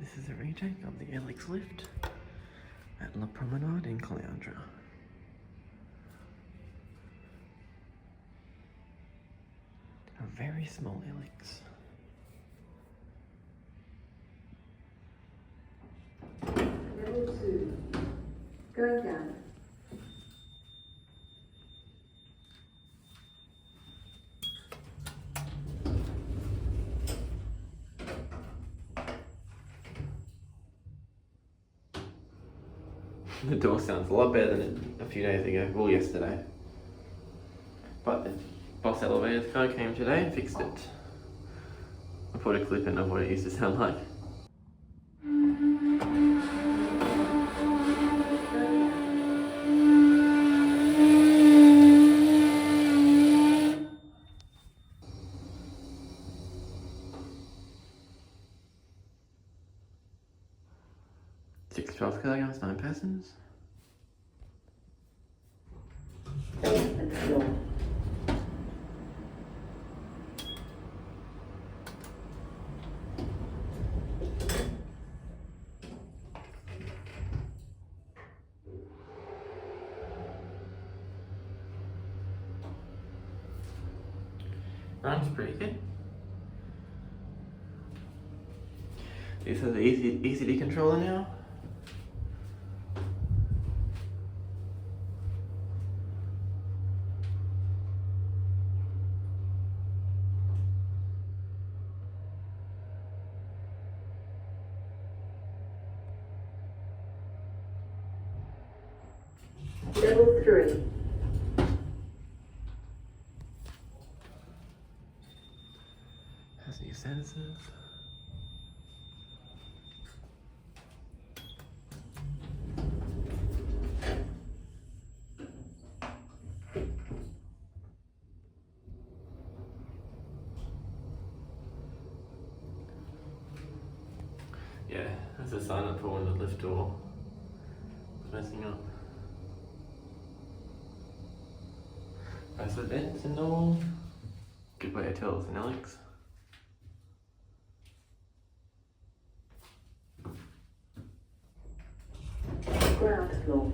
This is a retake of the Elex lift at La Promenade in Caloundra. A very small Elex. Level 2. Going down. The door sounds a lot better than a few days ago, well yesterday. But the boss elevator car came today and fixed it. I put a clip in of what it used to sound like. Six 12 kilograms, 9 persons. And floor. Runs pretty good. This is the easy controller now. Level 3. Has new sensors. Yeah, that's a sign up for when the lift door was messing up. Press the vents and all. Good way to tell it's an Elex. Ground floor.